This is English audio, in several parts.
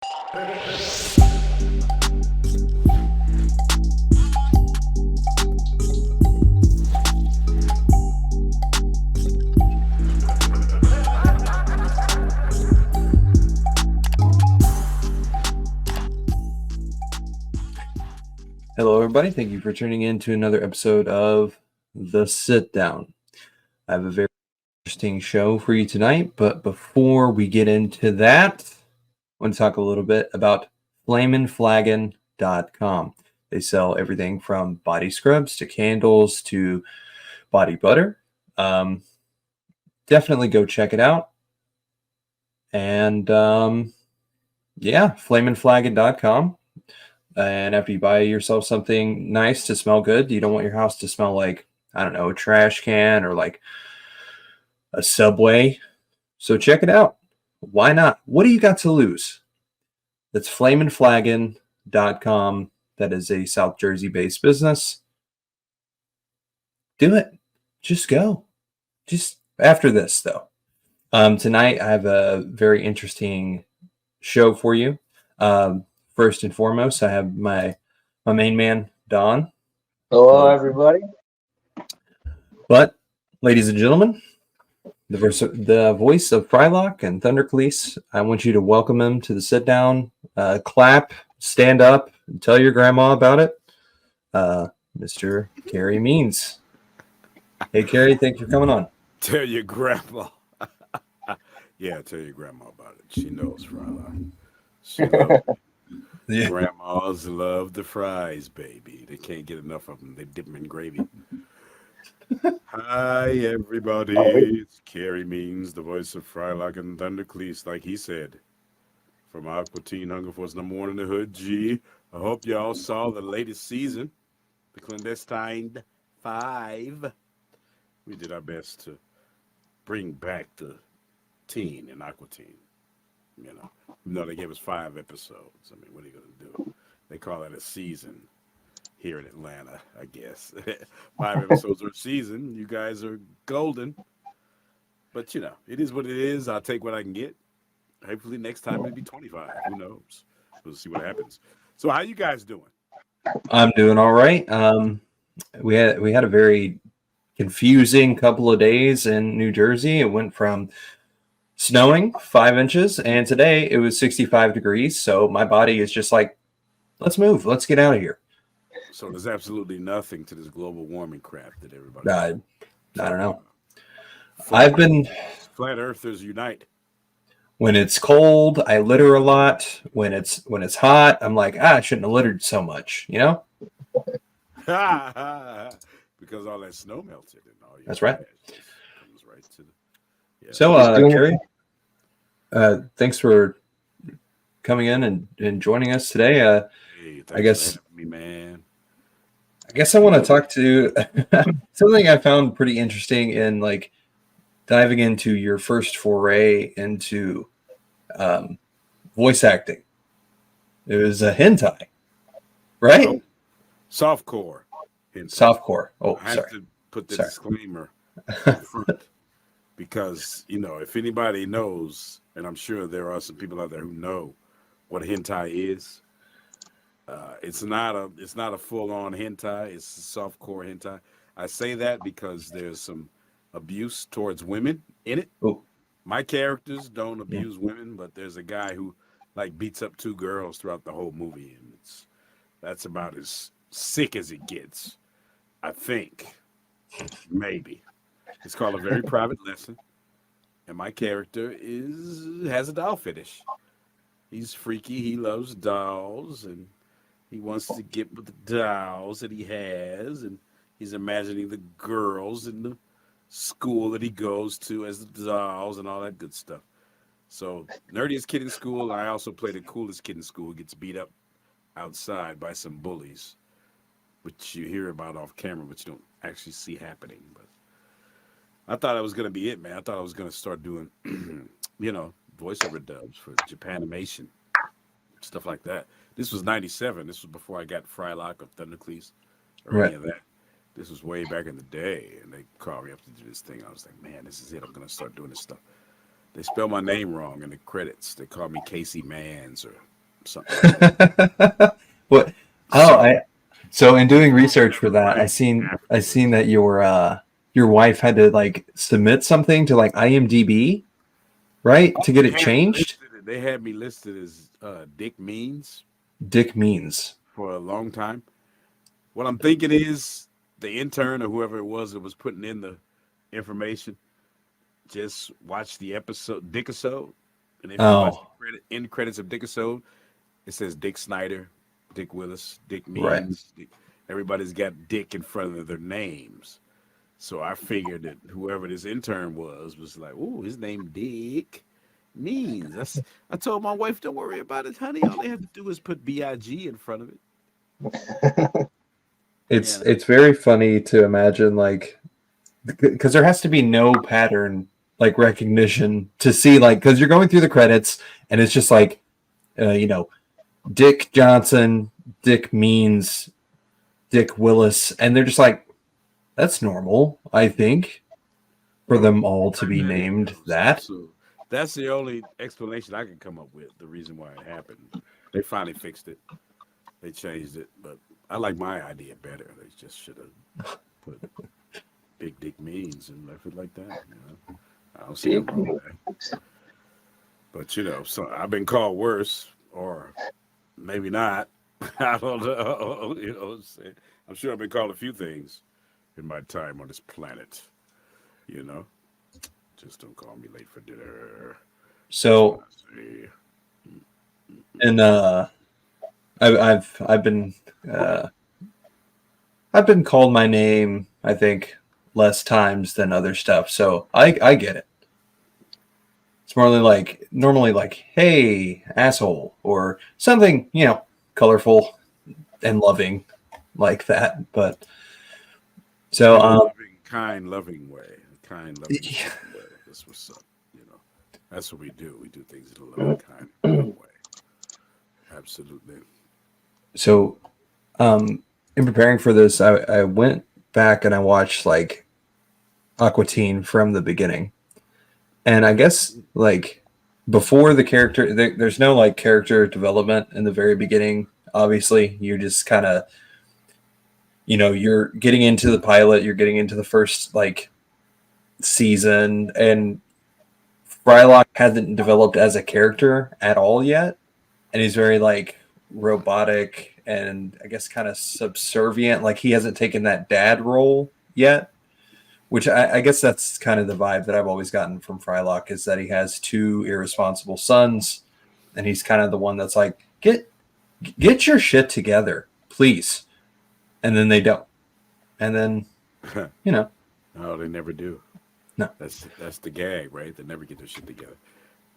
Hello, everybody. Thank you for tuning in to another episode of The Sit Down. I have a very interesting show for you tonight, but before we get into that, I want to talk a little bit about flaminflagon.com. They sell everything from body scrubs to candles to body butter. Definitely go check it out. And flaminflagon.com. And after you buy yourself something nice to smell good, you don't want your house to smell like, I don't know, a trash can or like a Subway. So check it out. Why not? What do you got to lose? That's flaminflagon.com. That is a South Jersey-based business. Do it. Just go. Just after this, though. Tonight, I have a very interesting show for you. First and foremost, I have my main man, Don. Hello, everybody. But, ladies and gentlemen, the voice of Frylock and Thundercleese, I want you to welcome him to the sit down, clap, stand up, and tell your grandma about it. Mr. Carey Means. Hey, Carey, thanks for coming on. Tell your grandma. Yeah, tell your grandma about it. She knows Frylock. She loves it. Yeah. Grandmas love the fries, baby. They can't get enough of them. They dip them in gravy. Hi, everybody. It's Carey Means, the voice of Frylock and Thundercleese, like he said. From AQUA Teen Hunger Force #1 in the Hood, G. I hope y'all saw the latest season, The Clandestine 5. We did our best to bring back the teen in AQUA Teen. You know, even though they gave us 5 episodes. I mean, what are you going to do? They call that a season here in Atlanta, I guess. 5 episodes or a season. You guys are golden. But, you know, it is what it is. I'll take what I can get. Hopefully next time it'll be 25. Who knows? We'll see what happens. So how you guys doing? I'm doing all right. We had a very confusing couple of days in New Jersey. It went from snowing 5 inches, and today it was 65 degrees. So my body is just like, let's move. Let's get out of here. So there's absolutely nothing to this global warming crap that everybody. I don't know. Flat Earthers unite. When it's cold, I litter a lot. When it's hot, I'm like, I shouldn't have littered so much. You know. Because all that snow melted and all. That's right. Comes right to the. Yeah. So, Carey, thanks for coming in and joining us today. Hey, I guess for having me, man. I guess I want to talk to something I found pretty interesting in like diving into your first foray into voice acting. It was a hentai, right? Oh, softcore. Hentai. Softcore. Oh, I have sorry. to put the disclaimer up front. Because, you know, if anybody knows, and I'm sure there are some people out there who know what hentai is, it's not a full-on hentai. It's a softcore hentai. I say that because there's some abuse towards women in it. Oh. My characters don't abuse women, but there's a guy who like beats up 2 girls throughout the whole movie, and that's about as sick as it gets. I think, maybe. It's called A Very Private Lesson, and my character has a doll fetish. He's freaky. He loves dolls, and he wants to get with the dolls that he has, and he's imagining the girls in the school that he goes to as the dolls and all that good stuff. So, nerdiest kid in school. I also play the coolest kid in school. Gets beat up outside by some bullies, which you hear about off camera, but you don't actually see happening. But I thought that was going to be it, man. I thought I was going to start doing, you know, voiceover dubs for Japanimation, stuff like that. This was 97. This was before I got Frylock or Thundercleese or any of that. This was way back in the day, and they called me up to do this thing. I was like, man, this is it. I'm going to start doing this stuff. They spell my name wrong in the credits. They call me Carey Means or something. What? Oh, So, so in doing research for that, I seen that your wife had to like submit something to like IMDb, right, to get it changed. They had me listed as Dick Means Dick Means. for a long time. What I'm thinking is the intern or whoever it was that was putting in the information just watch the Dickisode, and if you watch Oh, the end credits of Dickisode, it says Dick Snyder, Dick Willis, Dick right. Means. Everybody's got Dick in front of their names. So I figured that whoever this intern was like, "Ooh, his name Dick Means." I told my wife, "Don't worry about it, honey. All they have to do is put BIG in front of it." It's very funny to imagine like because there has to be no pattern like recognition to see like because you're going through the credits and it's just like Dick Johnson, Dick Means, Dick Willis, and they're just like that's normal, I think, for them all to be named that. So that's the only explanation I can come up with. The reason why it happened. They finally fixed it. They changed it, but I like my idea better. They just should have put Big Dick Means and left it like that. I don't see it wrong with that. But so I've been called worse, or maybe not. I don't know. I'm sure I've been called a few things in my time on this planet. Just don't call me late for dinner. So, and I've been called my name, I think, less times than other stuff. So I get it. It's normally like, hey, asshole, or something, colorful and loving like that. But so loving way. That's what's up. That's what we do. We do things in a loving, kind way. Absolutely. So, in preparing for this, I went back and I watched like AQUA from the beginning, and I guess like before the character, there's no like character development in the very beginning. Obviously, you're just kind of, you're getting into the pilot, you're getting into the first like season, and Frylock hasn't developed as a character at all yet, and he's very like robotic and I guess kind of subservient. Like he hasn't taken that dad role yet, which I guess that's kind of the vibe that I've always gotten from Frylock is that he has two irresponsible sons, and he's kind of the one that's like, get your shit together, please. And then they don't. And then, No, they never do. No. That's the gag, right? They never get their shit together.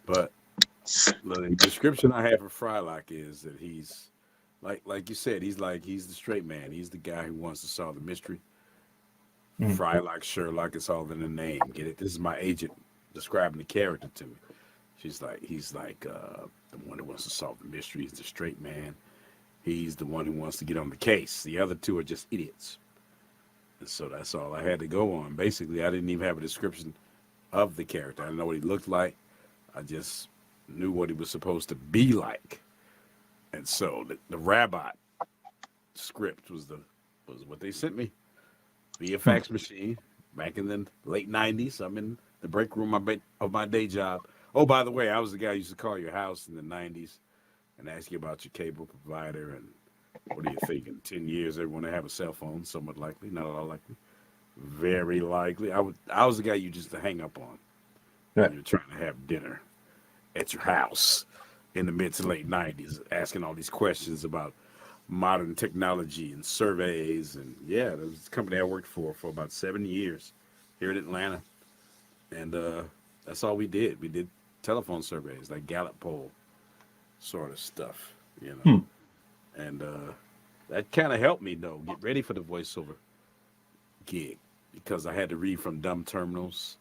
But the description I have for Frylock is that he's like you said, he's the straight man. He's the guy who wants to solve the mystery. Mm-hmm. Frylock, Sherlock, it's all in the name. Get it? This is my agent describing the character to me. He's like the one who wants to solve the mystery. He's the straight man. He's the one who wants to get on the case. The other two are just idiots. And so that's all I had to go on. Basically, I didn't even have a description of the character. I didn't know what he looked like. I just knew what he was supposed to be like. And so the Rabbit script was what they sent me via fax machine back in the late 90s. I'm in the break room of my day job. Oh, by the way, I was the guy who used to call your house in the 90s and ask you about your cable provider and what do you think? In 10 years, everyone will have a cell phone, somewhat likely, not at all likely. Very likely. I was the guy you just to hang up on. Right. You're trying to have dinner at your house in the mid to late 90s, asking all these questions about modern technology and surveys. And yeah, there was a company I worked for about 7 years here in Atlanta. And that's all we did. We did telephone surveys, like Gallup poll sort of stuff, And that kind of helped me, though, get ready for the voiceover gig because I had to read from dumb terminals.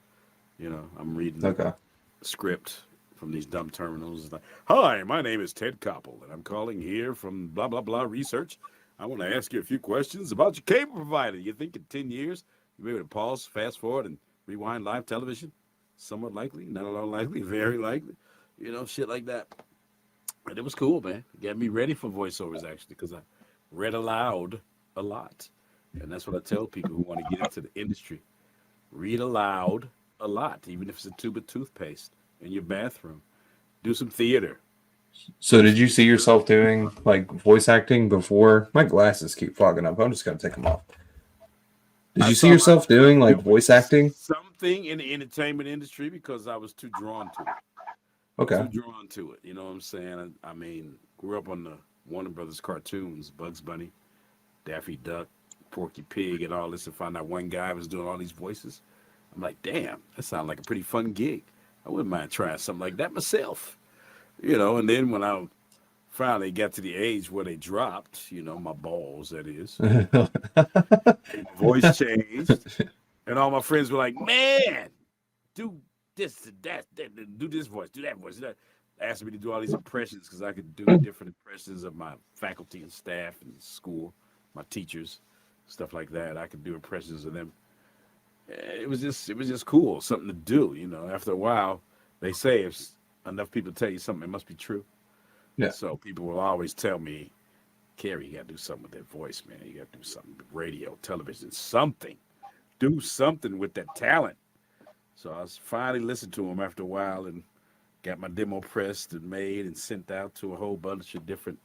I'm reading the script from these dumb terminals. Like, hi, my name is Ted Koppel, and I'm calling here from blah, blah, blah research. I want to ask you a few questions about your cable provider. You think in 10 years you'll be able to pause, fast forward, and rewind live television? somewhat likely, not at all likely, very likely, shit like that. And it was cool, man. It got me ready for voiceovers actually, because I read aloud a lot, and that's what I tell people who want to get into the industry: read aloud a lot, even if it's a tube of toothpaste in your bathroom. Do some theater. So did you see yourself doing like voice acting before? My glasses keep fogging up. I'm just gonna take them off. Did I you see saw yourself myself doing like doing voice acting? something in the entertainment industry because I was too drawn to it. Okay. Too drawn to it. You know what I'm saying? I mean, grew up on the Warner Brothers cartoons, Bugs Bunny, Daffy Duck, Porky Pig, and all this, and found out one guy was doing all these voices. I'm like, damn, that sounds like a pretty fun gig. I wouldn't mind trying something like that myself. And then when I finally got to the age where they dropped, my balls, that is, my voice changed, and all my friends were like, man, do this, do this voice, do that voice, do that. Asked me to do all these impressions because I could do different impressions of my faculty and staff in school, my teachers, stuff like that. I could do impressions of them. It was just cool, something to do. After a while, they say if enough people tell you something, it must be true. Yeah. So people will always tell me, Carey, you got to do something with that voice, man. You got to do something with radio, television, something. Do something with that talent. So I was finally listened to him after a while and got my demo pressed and made and sent out to a whole bunch of different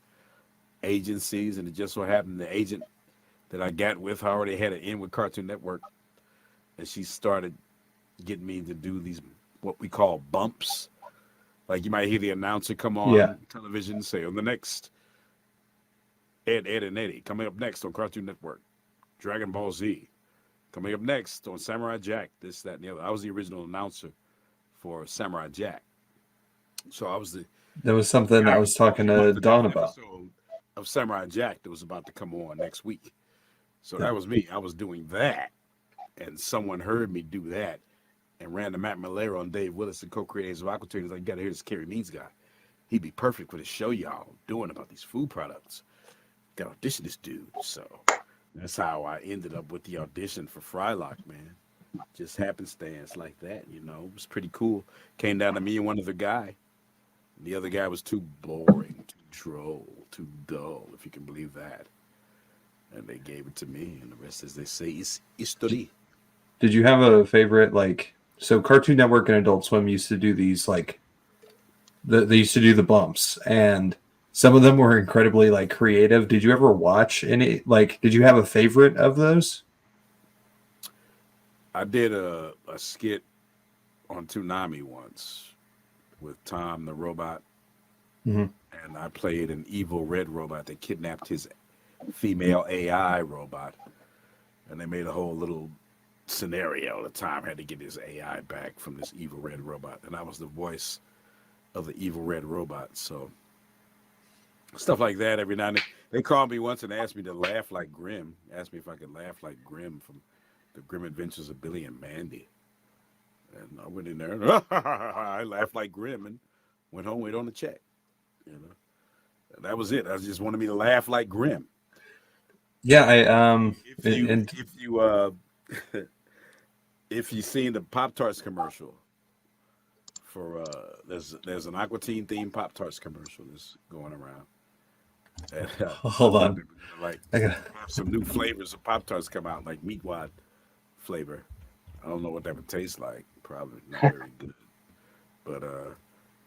agencies. And it just so happened the agent that I got with, I already had an in with Cartoon Network. And she started getting me to do these, what we call bumps. Like you might hear the announcer come on television and say, on the next, Ed, and Eddie, coming up next on Cartoon Network, Dragon Ball Z. Coming up next on Samurai Jack, this, that, and the other. I was the original announcer for Samurai Jack. So I was That was something I was talking to Don about. Of Samurai Jack that was about to come on next week. So that was me. I was doing that. And someone heard me do that and ran the Matt Malero on Dave Willis and co-creators of AQUA. He's like, you got to hear this Carey Means guy. He'd be perfect for the show y'all doing about these food products. Got to audition this dude. So that's how I ended up with the audition for Frylock, man. Just happenstance like that, It was pretty cool. Came down to me and one other guy. The other guy was too boring, too droll, too dull, if you can believe that. And they gave it to me, and the rest, as they say, is history. Did you have a favorite, so Cartoon Network and Adult Swim used to do these, they used to do the bumps, and some of them were incredibly, creative. Did you ever watch any, did you have a favorite of those? I did a skit on Toonami once with Tom the robot, and I played an evil red robot that kidnapped his female AI robot, and they made a whole little scenario. The Tom had to get his AI back from this evil red robot, and I was the voice of the evil red robot. So stuff like that every now and then. They called me once and asked me to laugh like Grimm. Asked me if I could laugh like Grimm from the Grim Adventures of Billy and Mandy. And I went in there and I laughed like Grimm and went home, wait on the check. And that was it. I just wanted me to laugh like Grimm. Yeah, if you seen the Pop-Tarts commercial for there's an Aqua Teen themed Pop-Tarts commercial that's going around. And, hold on. Have some new flavors of Pop-Tarts come out, like meat wad flavor. I don't know what that would taste like. Probably not very good. But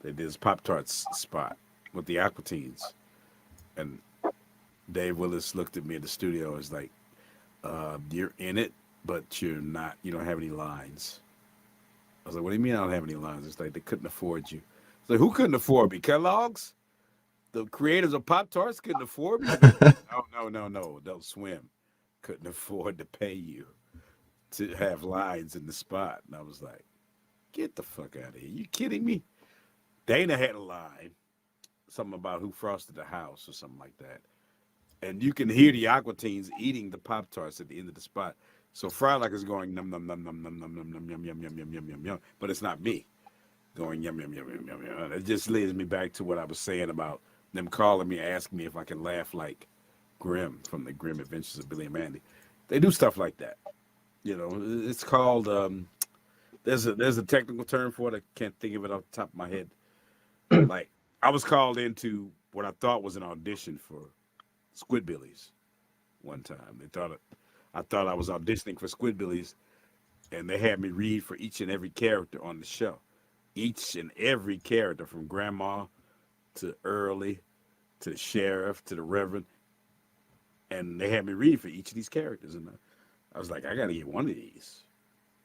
they did this Pop-Tarts spot with the Aqua Teens. And Dave Willis looked at me in the studio and was like, you're in it, but you don't have any lines. I was like, what do you mean I don't have any lines? It's like they couldn't afford you. It's like, who couldn't afford me? Kellogg's? The creators of Pop-Tarts couldn't afford me? No. Adult Swim couldn't afford to pay you to have lines in the spot. And I was like, get the fuck out of here. You kidding me? Dana had a line, something about who frosted the house or something like that. And you can hear the Aqua Teens eating the Pop-Tarts at the end of the spot. So Frylock is going num num num num num num num num yum yum yum yum yum yum yum. But it's not me going yum yum yum yum yum yum. It just leads me back to what I was saying about them calling me, asking me if I can laugh like Grimm from the Grim Adventures of Billy and Mandy. They do stuff like that. It's called the there's a technical term for it. I can't think of it off the top of my head. Like I was called into what I thought was an audition for Squidbillies one time. I thought I was auditioning for Squidbillies, and they had me read for each and every character on the show. Each and every character from Grandma to Early to the Sheriff to the Reverend. And they had me read for each of these characters. And I was like, I got to get one of these.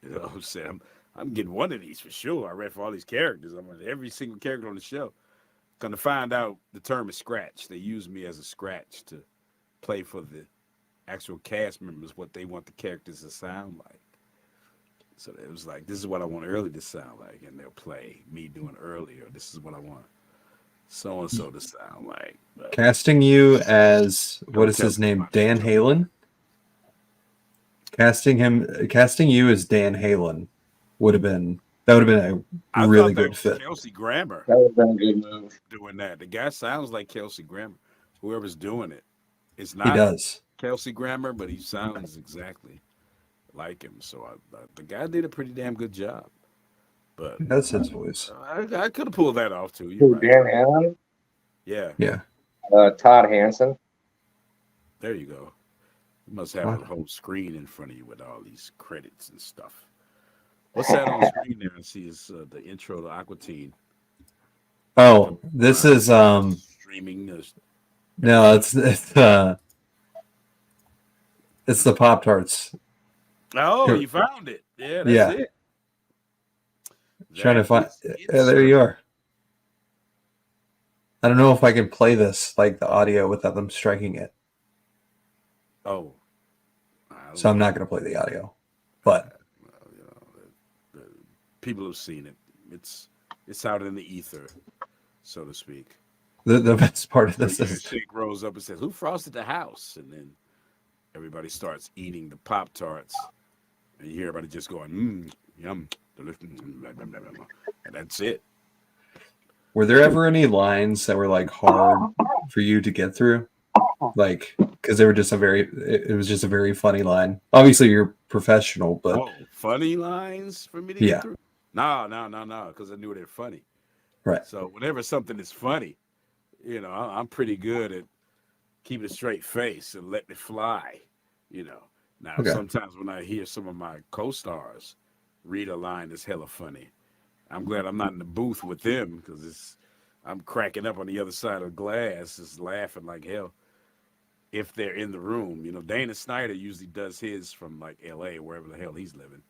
You know what I'm saying? I'm getting one of these for sure. I read for all these characters. I'm like, every single character on the show. Going to find out the term is scratch. They use me as a scratch to play for the actual cast members what they want the characters to sound like. So it was like, this is what I want Early to sound like, and they'll play me doing Early, or this is what I want so and so to sound like. But Casting you as what is his name? Dan somebody. Halen. Casting you as Dan Halen would have been a I really thought that good was fit. Kelsey Grammer That would have been a good move. doing that. The guy sounds like Kelsey Grammer. Whoever's doing it, it's He not does. Kelsey Grammer, but he sounds exactly like him. So the guy did a pretty damn good job. But He does his voice. I could have pulled that off too. You're Who, right. Dan Allen, Yeah, Yeah. Todd Hansen. there you go. You must have What? a whole screen in front of you with all these credits and stuff. What's that on screen there? I see is the intro to Aqua Teen. Oh, this is Streaming. no, it's the Pop-Tarts. Oh, you found it. Yeah, that's Yeah. it. Trying to That find. is it, Yeah, there sir. you are. I don't know if I can play this like the audio without them striking it, Oh, so I'm not going to play the audio. But well, you know, the people have seen it. It's out in the ether, so to speak. the best part of this The is chick rolls up and says, "Who frosted the house?" And then everybody starts eating the Pop-Tarts, and you hear everybody just going, yum, delicious, blah, blah, blah, blah, blah. And that's it. were there ever any lines that were like hard for you to get through? Like, because they were just it was just a very funny line. Obviously, you're professional, but Oh, funny lines for me to Yeah. get through? No, because I knew they're funny. right. So whenever something is funny, I'm pretty good at keeping a straight face and letting it fly. Now Okay. sometimes when I hear some of my co-stars read a line that's hella funny, I'm glad I'm not in the booth with them because I'm cracking up on the other side of the glass, just laughing like hell. If they're in the room, Dana Snyder usually does his from like L.A., wherever the hell he's living.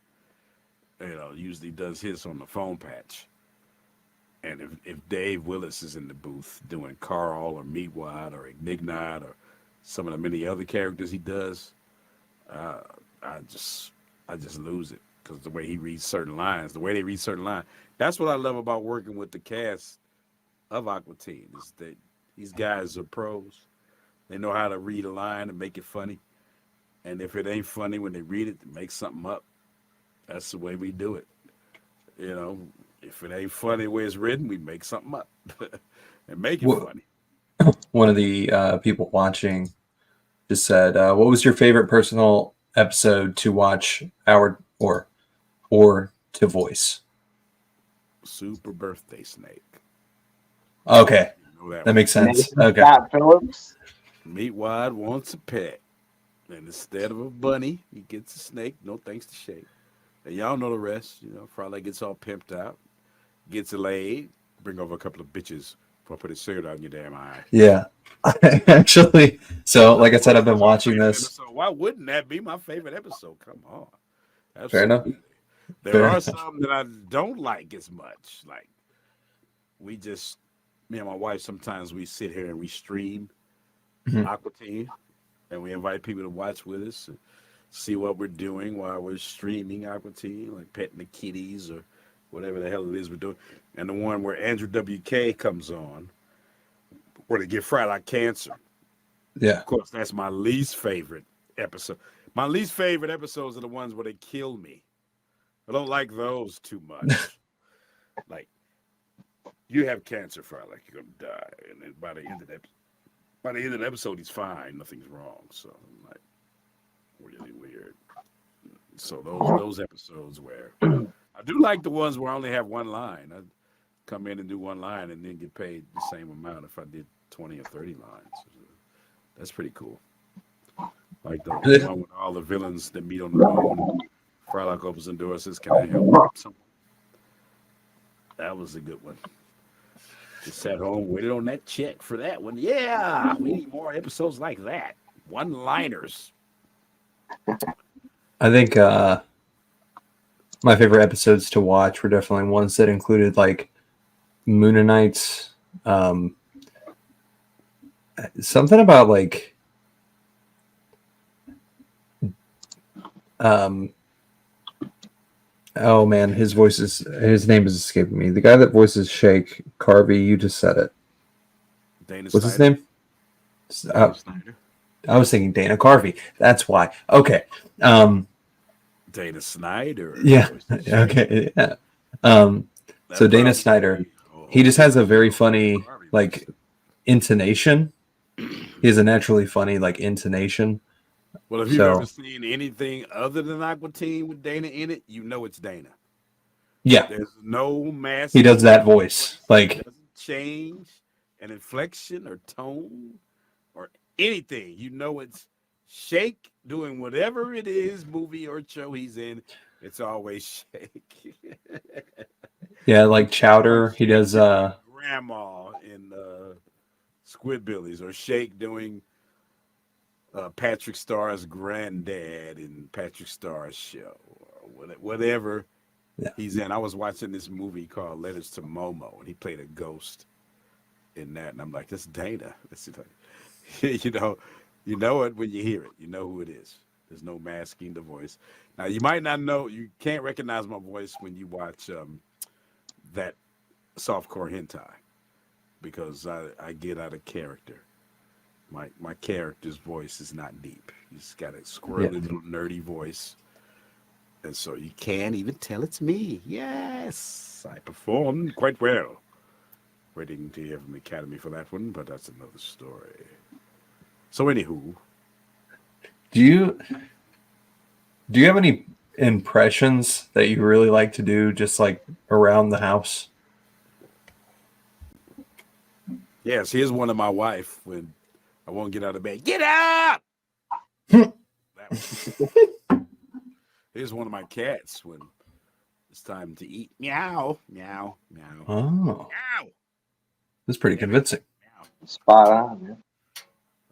Usually does his on the phone patch. And if Dave Willis is in the booth doing Carl or Meatwad or Ignignite or some of the many other characters he does, I just lose it because the way he reads certain lines, the way they read certain lines. That's what I love about working with the cast of AQUA Teen is that these guys are pros. They know how to read a line and make it funny. And if it ain't funny when they read it, they make something up. That's the way we do it. If it ain't funny the way it's written, we make something up and make it Wha- funny. One of the people watching just said, "What was your favorite personal episode to watch or to voice?" Super Birthday Snake. Okay, You know that makes sense. Nathan Okay, Scott Phillips. Meatwad wants a pet. And instead of a bunny, he gets a snake. No thanks to Shay. And y'all know the rest. Frylock gets all pimped out, gets laid, bring over a couple of bitches before I put a cigarette out in your damn eye. yeah. Actually, so like I said, I've been watching Favorite this. episode. Why wouldn't that be my favorite episode? Come on. Fair enough. Absolutely. There Fair are enough. some that I don't like as much. Like me and my wife, sometimes we sit here and we stream Mhm. AQUA Teen, and we invite people to watch with us and see what we're doing while we're streaming AQUA Teen, like petting the kitties or whatever the hell it is we're doing. And the one where Andrew WK comes on, where they give Frylock cancer. Yeah. Of course, that's my least favorite episode. My least favorite episodes are the ones where they kill me. I don't like those too much. Like, you have cancer, Frylock, you're gonna die, and then by the end of the episode, he's fine, nothing's wrong. So I'm like, really weird. So those episodes where I do like the ones where I only have one line. I come in and do one line and then get paid the same amount if I did 20 or 30 lines. That's pretty cool. Like the one with all the villains that meet on the moon. Frylock opens the door and says, "Can I help someone?" That was a good one. Just sat home, waited on that check for that one. Yeah, we need more episodes like that. One-liners. I think my favorite episodes to watch were definitely ones that included like Moonanites. Something about like oh man, his name is escaping me. The guy that voices Shake, Carvey, you just said it. Dana What's his Snyder. name? Dana Snyder. I was thinking Dana Carvey. That's why. Okay. Dana Snyder. Yeah. Okay. Yeah. So Dana Snyder, he just has a very funny like intonation. He has a naturally funny like intonation. Well, if you've ever seen anything other than Aqua Teen with Dana in it, you know it's Dana. Yeah. There's no mask. He does that voice. Like it doesn't change an inflection or tone or anything. You know it's Shake doing whatever it is, movie or show he's in. It's always Shake. yeah, like Chowder. He does Grandma in Squidbillies, or Shake doing Patrick Starr's granddad in Patrick Starr's show, or whatever he's in. I was watching this movie called Letters to Momo, and he played a ghost in that, and I'm like, "That's Dana." You know it when you hear it. You know who it is. There's no masking the voice. Now you might not know. You can't recognize my voice when you watch that softcore hentai, because I get out of character. My character's voice is not deep. He's got a squirrely little nerdy voice. And so you can't even tell it's me. Yes, I performed quite well. Waiting to hear from the Academy for that one, but that's another story. So anywho. Do you have any impressions that you really like to do just like around the house? Yes, here's one of my wife when I won't get out of bed. Get up! Here's one of my cats when it's time to eat. Meow, meow, meow. Oh. Meow. That's pretty convincing. Meow. Spot on, man.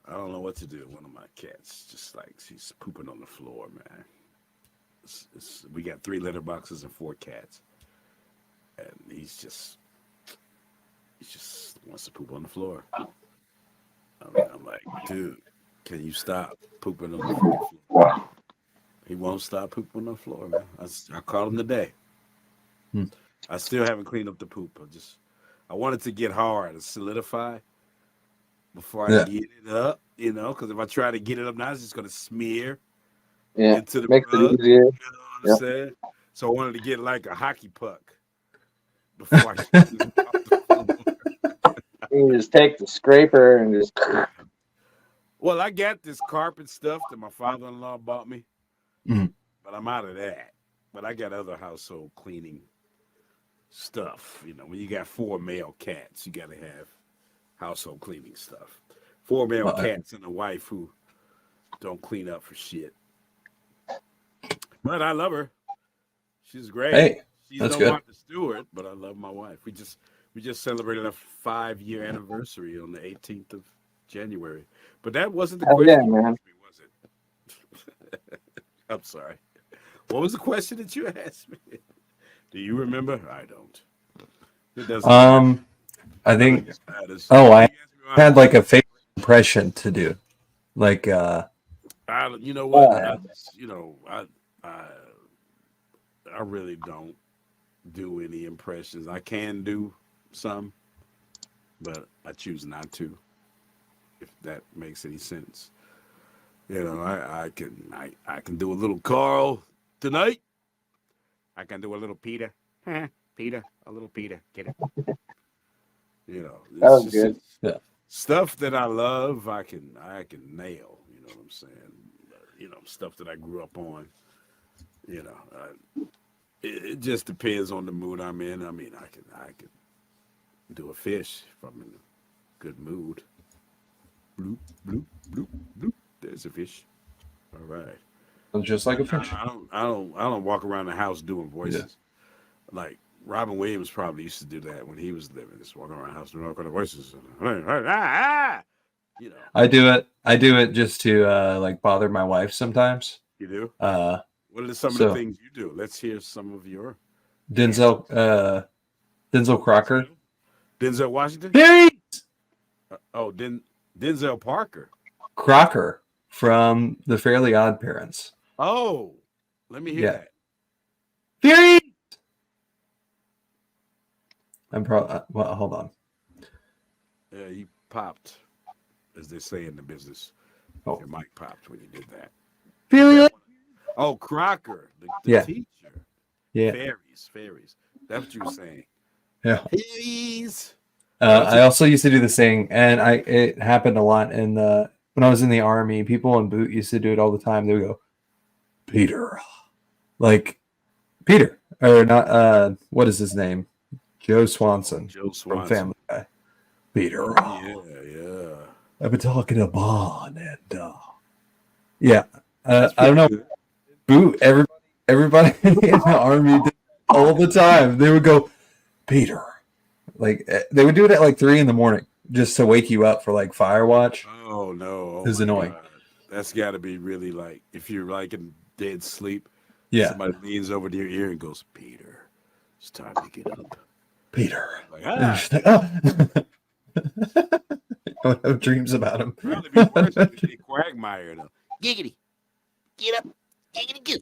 I don't know what to do with one of my cats. Just like she's pooping on the floor, man. We got 3 litter boxes and 4 cats. And he just wants to poop on the floor. I'm like, dude, can you stop pooping on the floor? He won't stop pooping on the floor, man. I called him today. I still haven't cleaned up the poop. I want it to get hard and solidify before I get it up, because if I try to get it up now, it's just going to smear into the makes rug. it easier. You know what I'm saying? So I wanted to get like a hockey puck before I get it off the floor. You just take the scraper and just. Well, I got this carpet stuff that my father-in-law bought me, but I'm out of that. But I got other household cleaning stuff. When you got 4 male cats, you got to have household cleaning stuff. 4 male cats and a wife who don't clean up for shit. But I love her. She's great. Hey, she's that's no good. Martha Stewart, but I love my wife. We just celebrated a 5-year anniversary on the 18th of January. But that wasn't the question you asked me, was it? I'm sorry. What was the question that you asked me? Do you remember? I don't. It doesn't matter. I think. I had like a favorite impression to do, like. You know what? I really don't do any impressions. I can do some, but I choose not to. If that makes any sense, I can do a little Carl tonight. I can do a little Peter. Peter, a little Peter. Get it? That was good. Yeah. Stuff that I love, I can nail. You know what I'm saying? Stuff that I grew up on. It just depends on the mood I'm in. I mean, I can do a fish if I'm in a good mood. Bloop, bloop, bloop, bloop. There's a fish. All right. Just like a fish. I don't walk around the house doing voices. Like Robin Williams probably used to do that when he was living. Just walking around the house doing all kind of voices. You know. I do it just to like bother my wife sometimes. You do? Uh, What are some of the things you do? Let's hear some of your Denzel Crocker. Denzel Washington? Hey! Denzel Parker. Crocker from The Fairly Odd Parents. Oh, let me hear that. Fury! I'm probably well. Hold on. Yeah, you popped, as they say in the business. Oh. Your mic popped when you did that. Fury! Oh, Crocker, the teacher. Yeah. Fairies. That's what you were saying. Yeah. Fairies. I also used to do the saying, and it happened a lot in the when I was in the army. People in boot used to do it all the time. They would go, Peter, like Peter, or not? What is his name? Joe Swanson. From Family Guy. Peter. Yeah. I've been talking to Bond, and yeah, I don't know. Boot everybody in the army did it all the time. They would go, Peter. Like they would do it at like 3 a.m. just to wake you up for like fire watch. Oh no, it was annoying. God. That's got to be really like if you're like in dead sleep. Yeah, somebody leans over to your ear and goes, "Peter, it's time to get up." Peter, like, like, oh. I would have dreams about him. Probably be worse if they Quagmire though. Giggity, get up, giggity, get.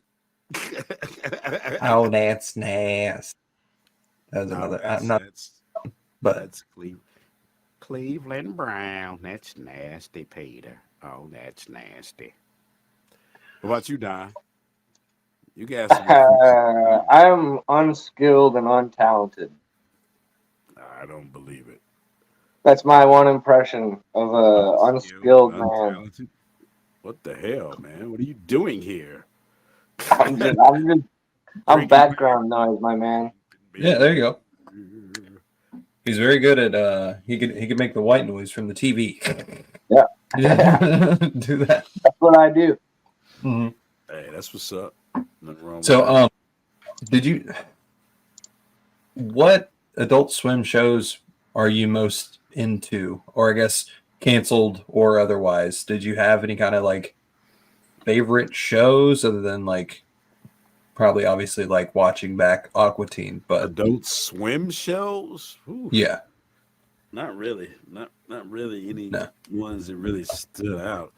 Oh, that's nasty. That was another. I'm not. But that's Cleveland Brown. That's nasty, Peter. Oh, that's nasty. What about you, Don? You guys. I'm unskilled and untalented. I don't believe it. That's my one impression of a unskilled man. What the hell, man? What are you doing here? I'm background noise, my man. Yeah, there you go. He's very good at he can make the white noise from the TV. Yeah. Do that. That's what I do. Mm-hmm. Hey, that's what's up. Nothing wrong with so what Adult Swim shows are you most into, or I guess canceled or otherwise? Did you have any kind of like favorite shows other than like probably obviously like watching back AQUA Teen, but Adult Swim shows? Ooh. Yeah. Not really. Not really any ones that really stood out.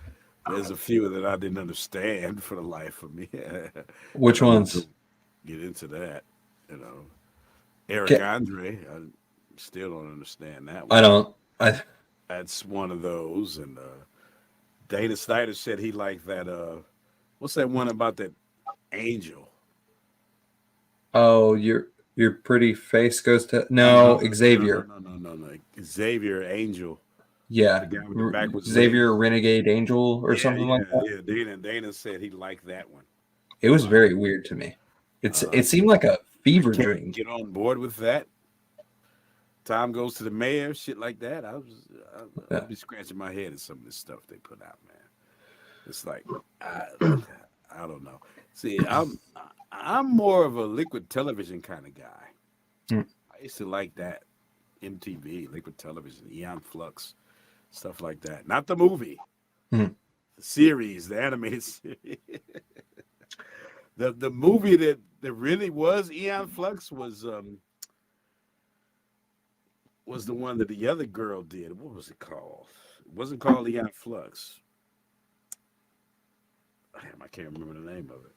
There's a few that I didn't understand for the life of me. Which ones? Get into that, you know. Eric Andre, I still don't understand that one. I don't. That's one of those. And Dana Snyder said he liked that. What's that one about that angel? Oh, your pretty face goes to Xavier. No. Xavier Angel. Yeah, the guy with the backwards Xavier legs. Renegade Angel or something like that. Yeah, Dana said he liked that one. It was very weird to me. It seemed like a fever dream. Get on board with that. Time goes to the mayor, shit like that. I'd be scratching my head at some of this stuff they put out, man. It's like I don't know. See, I'm more of a liquid television kind of guy. I used to like that. MTV, liquid television, Eon Flux, stuff like that. Not the movie. The series, the animated series. the movie that really was Eon Flux was the one that the other girl did. What was it called? It wasn't called Eon Flux. Damn, I can't remember the name of it.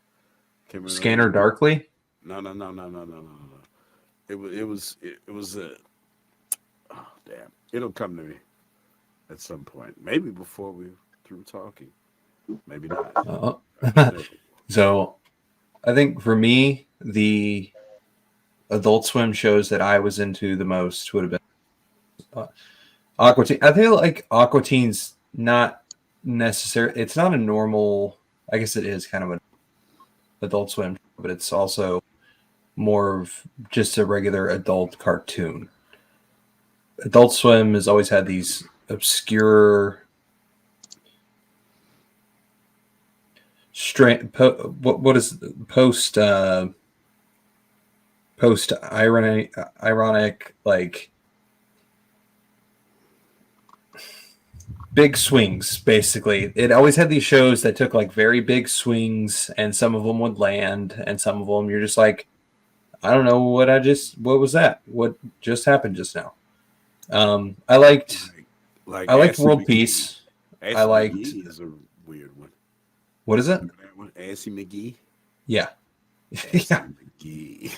Scanner Darkly? No. It was oh damn. It'll come to me at some point. Maybe before we're through talking. Maybe not. So I think for me, the Adult Swim shows that I was into the most would have been AQUA Teen. I feel like AQUA Teen's not necessarily, it's not a normal, I guess it is kind of an Adult Swim, but it's also more of just a regular adult cartoon. Adult Swim has always had these obscure what is post ironic like big swings. Basically, it always had these shows that took like very big swings, and some of them would land, and some of them you're just like, I don't know what was that? What just happened just now? I liked Assy World McGee. Peace. Assy I liked McGee is a weird one. What is it? Remember that one? Assy McGee. Yeah. Assy McGee.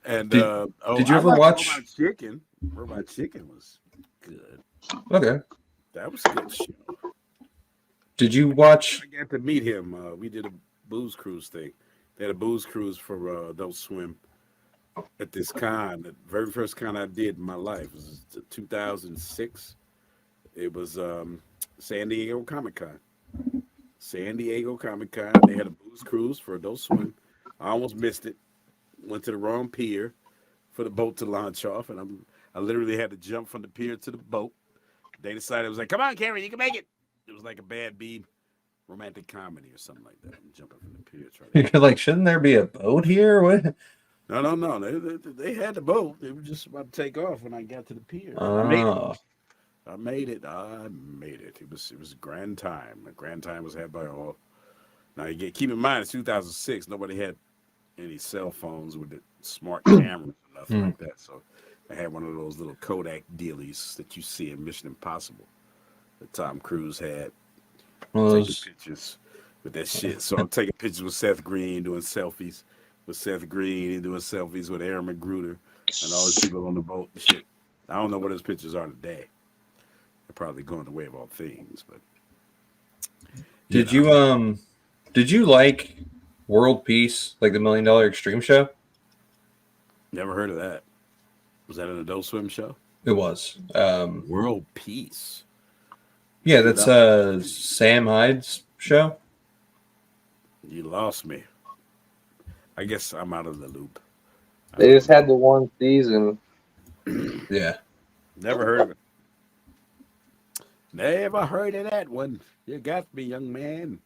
And did you ever watch Robot Chicken? Robot Chicken was good. Okay. That was a good show. Did you watch? I got to meet him. We did a booze cruise thing. They had a booze cruise for Adult Swim at this con. The very first con I did in my life was 2006. It was San Diego Comic Con. San Diego Comic Con. They had a booze cruise for Adult Swim. I almost missed it. Went to the wrong pier for the boat to launch off, and I literally had to jump from the pier to the boat. They decided it was like, "Come on, Carey, you can make it." It was like a bad B romantic comedy or something like that. I'm jumping from the pier. You're like, shouldn't there be a boat here? What? No. They had the boat. They were just about to take off when I got to the pier. Oh. I made it. It was a grand time. A grand time was had by all. Now keep in mind, it's 2006. Nobody had any cell phones with the smart cameras or nothing like that. So I had one of those little Kodak dealies that you see in Mission Impossible that Tom Cruise had. Taking pictures with that shit. So I'm taking pictures with Seth Green, doing selfies with Seth Green, and doing selfies with Aaron McGruder and all those people on the boat and shit. I don't know what those pictures are today. They're probably going the way of all things, but Did you like World Peace, like the $1 Million Extreme Show? Never heard of that. Was that an Adult Swim show? It was. World Peace. Yeah, that's Sam Hyde's show. You lost me. I guess I'm out of the loop. They just had the one season. Yeah. Never heard of it. Never heard of that one. You got me, young man.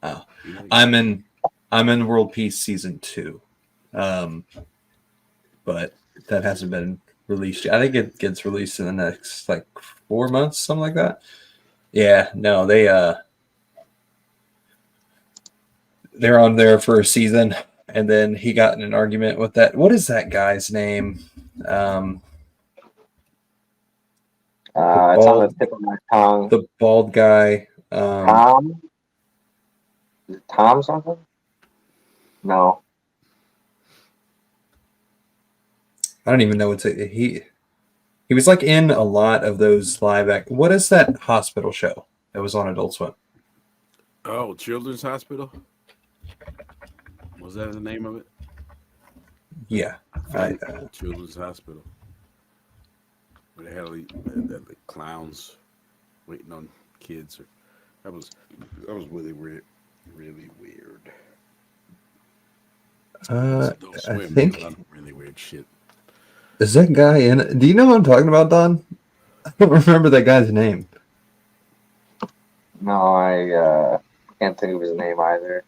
Oh, I'm in World Peace season 2, but that hasn't been released yet. I think it gets released in the next like 4 months, something like that. Yeah, no, they're on there for a season, and then he got in an argument with that. What is that guy's name? It's on the tip of my tongue. The bald guy. Tom? Is it Tom something? No. I don't even know what's it. He was like in a lot of those live act. What is that hospital show that was on Adult Swim? Oh, Children's Hospital? Was that the name of it? Yeah. Children's Hospital. Where they had the clowns waiting on kids. That was really weird. Really weird. I Swim, think really weird shit. Is that guy in it? Do you know what I'm talking about, Don? I don't remember that guy's name. No, I can't think of his name either.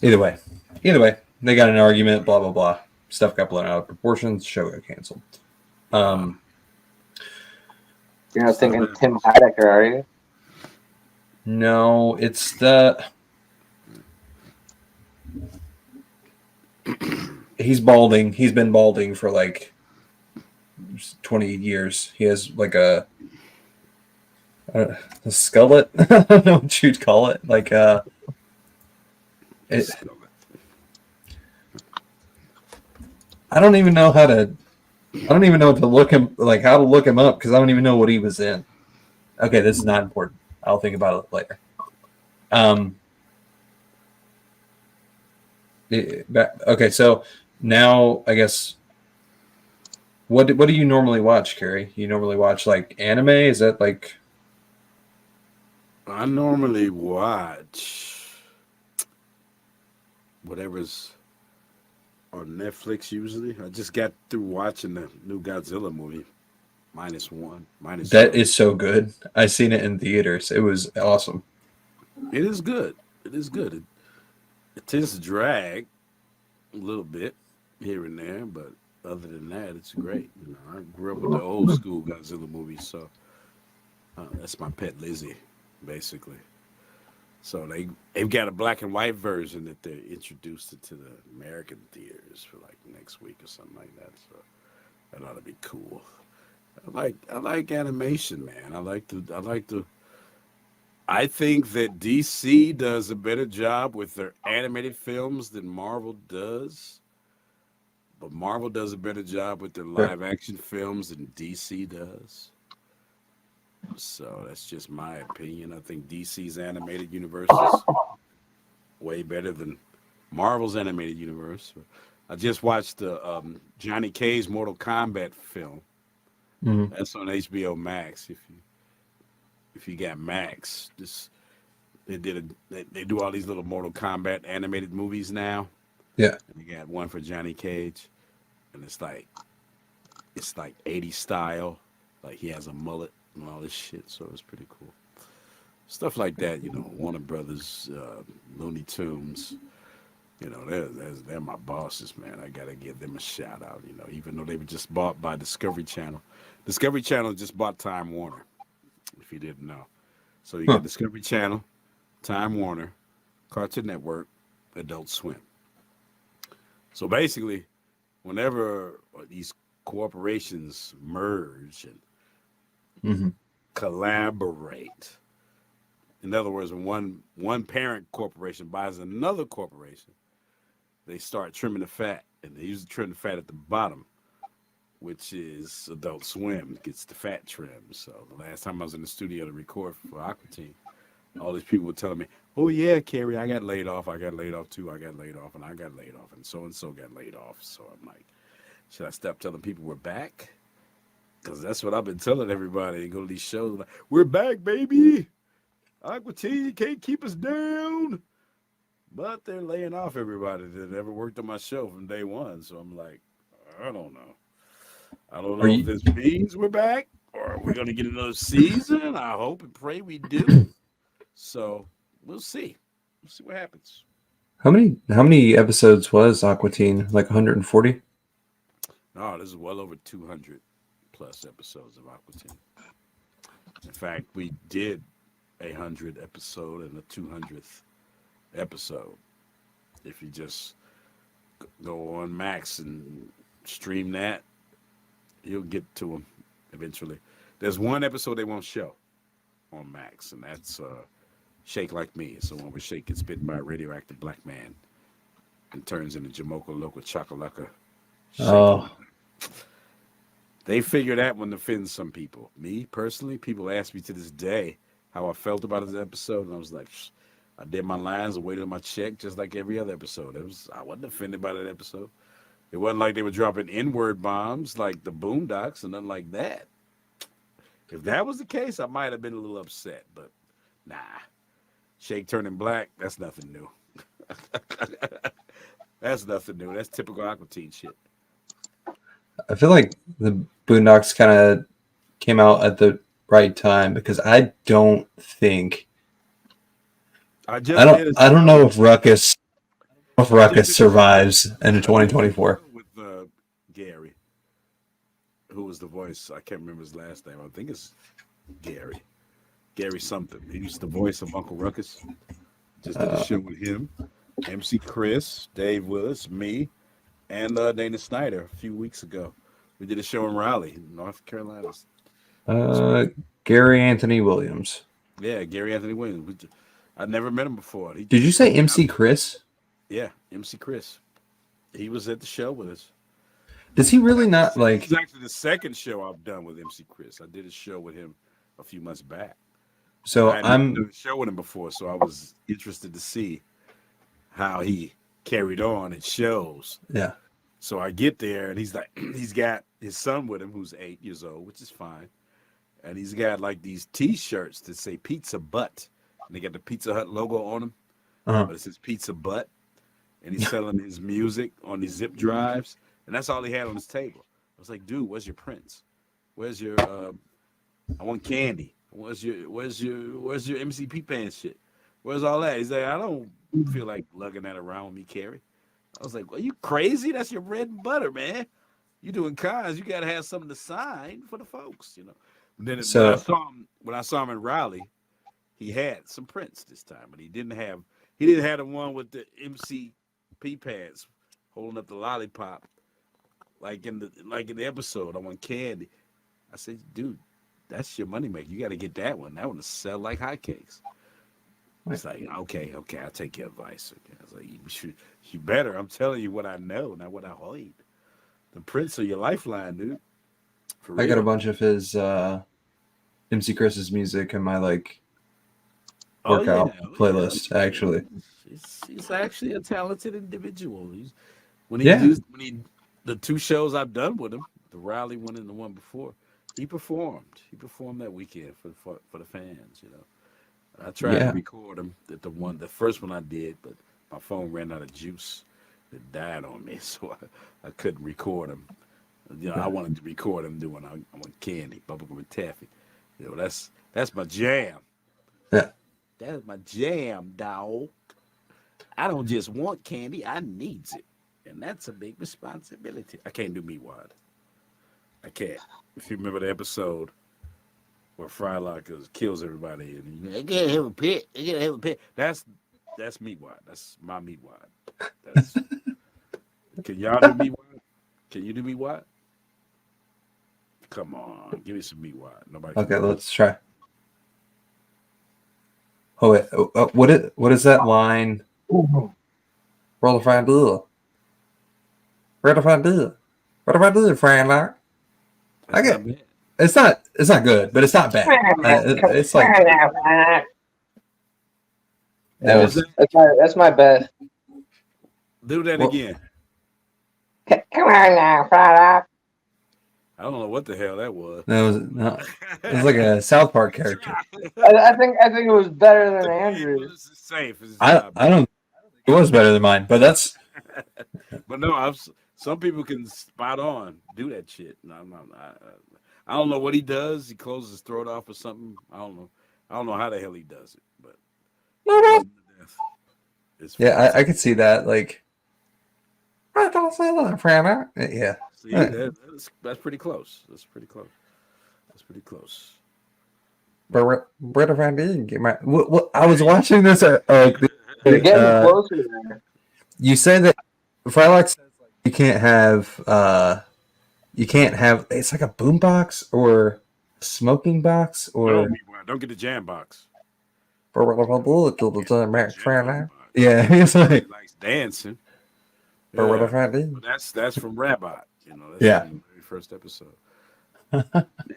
Either way, they got an argument. Blah blah blah. Stuff got blown out of proportions. Show got canceled. You're not thinking Tim Heidecker, are you? No, it's the. He's balding. He's been balding for like 20 years. He has like a skullet. I don't know what you'd call it. Like I don't even know how to. I don't even know what to look him like how to look him up because I don't even know what he was in. Okay, this is not important. I'll think about it later. Okay, so now I guess what do you normally watch, Carey? You normally watch like anime? Is that like? I normally watch whatever's on Netflix usually. I just got through watching the new Godzilla movie, -1, minus. That is so good. I seen it in theaters. It was awesome. It is good. It is good. It tends to drag a little bit here and there, but other than that, it's great. You know, I grew up with the old school Godzilla movies, so that's my pet Lizzie, basically. So they've got a black and white version that they introduced it to the American theaters for like next week or something like that. So that ought to be cool. I like animation, man. I think that DC does a better job with their animated films than Marvel does. But Marvel does a better job with their live action films than DC does. So that's just my opinion. I think DC's animated universe is way better than Marvel's animated universe. I just watched the Johnny Cage Mortal Kombat film. Mm-hmm. That's on HBO Max. If you got Max, they do all these little Mortal Kombat animated movies now. Yeah, and they got one for Johnny Cage, and it's like 80s style, like he has a mullet and all this shit. So it's pretty cool. Stuff like that, you know. Warner Brothers, Looney Tunes. You know, they're my bosses, man. I gotta give them a shout out. You know, even though they were just bought by Discovery Channel. Discovery Channel just bought Time Warner. If you didn't know. So you got Discovery Channel, Time Warner, Cartoon Network, Adult Swim. So basically, whenever these corporations merge and collaborate, in other words, when one parent corporation buys another corporation, they start trimming the fat, and they usually trim the fat at the bottom, which is Adult Swim gets the fat trim. So the last time I was in the studio to record for AQUA, all these people were telling me, "Oh yeah, Carey, I got laid off. I got laid off too. I got laid off, and I got laid off, and so got laid off." So I'm like, should I stop telling people we're back? Because that's what I've been telling everybody. Go to these shows, like, we're back, baby. AQUA can't keep us down. But they're laying off everybody that ever worked on my show from day one. So I'm like, I don't know. I don't know if this means we're back or we're going to get another season. I hope and pray we do. So we'll see. We'll see what happens. How many episodes was AQUA? Like 140? No, this is well over 200 plus episodes of AQUA. In fact, we did 100 episode and the 200th episode. If you just go on Max and stream that, you'll get to them eventually. There's one episode they won't show on Max, and that's Shake Like Me. It's the one where Shake gets bitten by a radioactive black man and turns into Jamocha Loco Chakalaka. Oh. They figure that one offends some people. Me, personally, people ask me to this day how I felt about this episode, and I was like, I did my lines and waited on my check just like every other episode. I wasn't offended by that episode. It wasn't like they were dropping N-word bombs like the Boondocks and nothing like that. If that was the case, I might have been a little upset, but nah. Shake turning black, that's nothing new. That's nothing new. That's typical AQUA shit. I feel like the Boondocks kind of came out at the right time because I don't think I don't know if Ruckus survives into 2024 with Gary, who was the voice. I can't remember his last name. I think it's Gary something. He was the voice of Uncle Ruckus. Just did a show with him, MC Chris, Dave Willis, me, and Dana Snyder a few weeks ago. We did a show in Raleigh, North Carolina. Gary Anthony Williams. Yeah, Gary Anthony Williams. I'd never met him before. Did you say MC Chris? Yeah, MC Chris. He was at the show with us. Does he really not like? It's actually the second show I've done with MC Chris. I did a show with him a few months back. So I hadn't done a show with him before, so I was interested to see how he carried on at shows. Yeah. So I get there, and he's like, he's got his son with him, who's 8 years old, which is fine, and he's got like these T-shirts that say Pizza Butt, and they got the Pizza Hut logo on them, but it says Pizza Butt. and he's selling his music on these zip drives, and that's all he had on his table. I was like, dude, where's your prints? Where's your I want candy. Where's your MCP pants shit? Where's all that? He's like, I don't feel like lugging that around with me, Carey. I was like, well, you crazy? That's your bread and butter, man. You doing cons, you gotta have something to sign for the folks, you know. And then when I saw him in Raleigh, he had some prints this time, but he didn't have the one with the MCP pants holding up the lollipop like in the episode. I want candy. I said, dude, that's your moneymaker. You got to get that one. That one will sell like hotcakes. It's like, okay, I'll take your advice. Okay. I was like, you better. I'm telling you what I know, not what I heard. The prints are your lifeline, dude. For real. I got a bunch of his MC Chris's music in my workout playlist. Actually, he's actually a talented individual. The two shows I've done with him, the Raleigh one and the one before, he performed. He performed that weekend for the fans. You know, I tried to record him the first one I did, but my phone ran out of juice. It died on me, so I couldn't record him. You know, I wanted to record him doing I want candy, bubblegum and taffy. You know, that's my jam. Yeah. That's my jam, dog. I don't just want candy, I needs it. And that's a big responsibility. I can't do meat wad. I can't. If you remember the episode where Frylock kills everybody and I can't have a pet. I can't have a pet. That's meat wad. That's my meat wad. Can y'all do meat wad? Can you do meat wad? Come on, give me some meat wad. Nobody. Okay, let's try. Oh wait, what is that line? Roll a fine deal. Roll a fine deal. What if I do, Frylock? It's not good, but it's not bad. It's like that's my best. Do that again. Come on now, Frylock. I don't know what the hell that was. It was like a South Park character. I think it was better than Andrew's. It's safe. I don't. It was better than mine, but that's. But no, some people can spot on do that shit. I don't know what he does. He closes his throat off or something. I don't know how the hell he does it, but yeah, I could see that. Like, yeah. See, that's pretty close. That's pretty close. But I was watching this. You're getting closer there. You said that Frylock says you can't have. It's like a boom box or a smoking box or. Don't get the jam box. Yeah, he's like. He likes dancing. That's from Rabbi. You know, that's from the very first episode.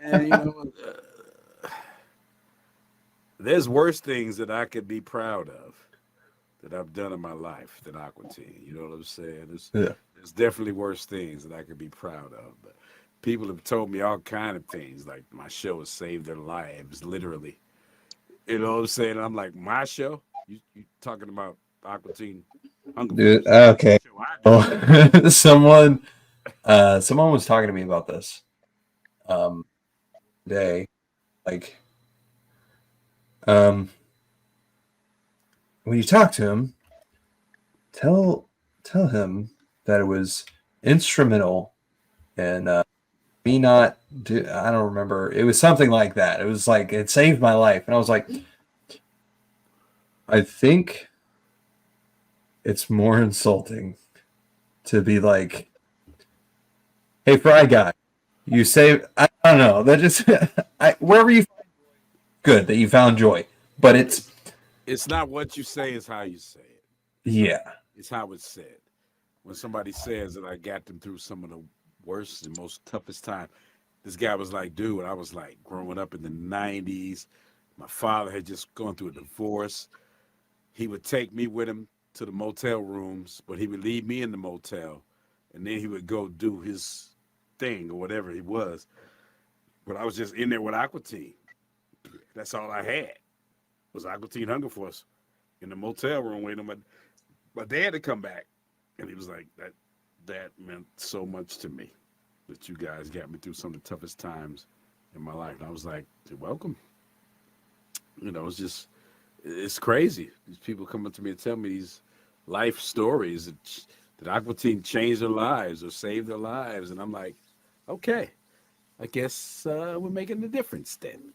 And you know, there's worse things that I could be proud of that I've done in my life than AQUA Teen. You know what I'm saying? There's definitely worse things that I could be proud of. But people have told me all kind of things, like my show has saved their lives, literally. You know what I'm saying? I'm like, my show? You talking about AQUA Teen? Dude, okay. Someone was talking to me about this today. Like, when you talk to him, tell him that it was instrumental in me not do. I don't remember. It was something like that. It was like it saved my life, and I was like, I think it's more insulting to be like, "Hey, Fry Guy, you saved." I don't know. That just wherever you find good that you found joy, but it's not what you say; it's how you say it. Yeah, it's how it's said. When somebody says that I got them through some of the worst and most toughest time, this guy was like, "Dude," I was like, growing up in the '90s, my father had just gone through a divorce. He would take me with him to the motel rooms, but he would leave me in the motel, and then he would go do his thing or whatever he was. But I was just in there with AQUA Teen. That's all I had was AQUA Teen Hunger Force in the motel room waiting. My dad to come back And he was like, that meant so much to me that you guys got me through some of the toughest times in my life. And I was like, you're welcome. It's crazy. These people come up to me and tell me these life stories that Aqua Teen changed their lives or saved their lives. And I'm like, okay, I guess we're making a difference then.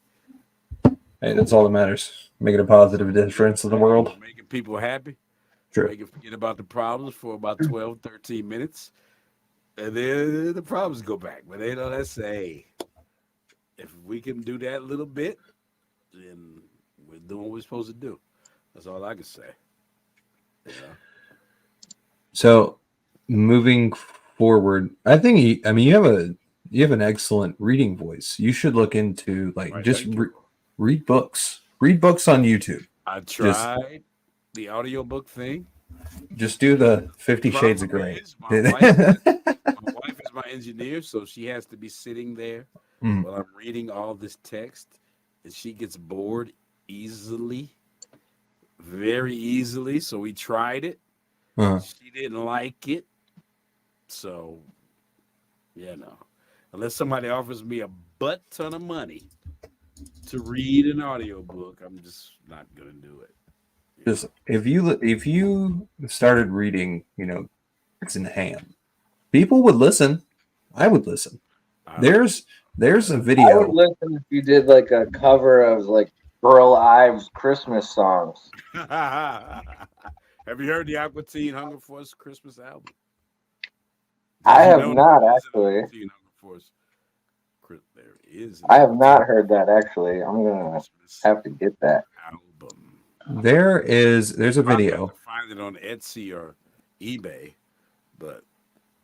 Hey, that's all that matters. Making a positive difference in the world. Making people happy. True. Making forget about the problems for about 12, 13 minutes. And then the problems go back. But let's say, if we can do that a little bit, then we're doing what we're supposed to do. That's all I can say. So, moving forward, I think you have an excellent reading voice. You should look into read books. Read books on YouTube. I tried the audiobook thing. Just do the 50 Shades of Grey. My wife is my engineer, so she has to be sitting there while I'm reading all this text, and she gets bored easily, very easily. So we tried it. She didn't like it. So, unless somebody offers me a butt ton of money to read an audiobook, I'm just not gonna do it. Just if you started reading, Eggs and Ham, people would listen. I would listen. There's a video. I would listen if you did like a cover of like Burl Ives Christmas songs. Have you heard the Aqua Teen Hunger Force Christmas album? I have not actually. There is. I have not heard that actually. I'm gonna have to get that album. There's a video. Find it on Etsy or eBay, but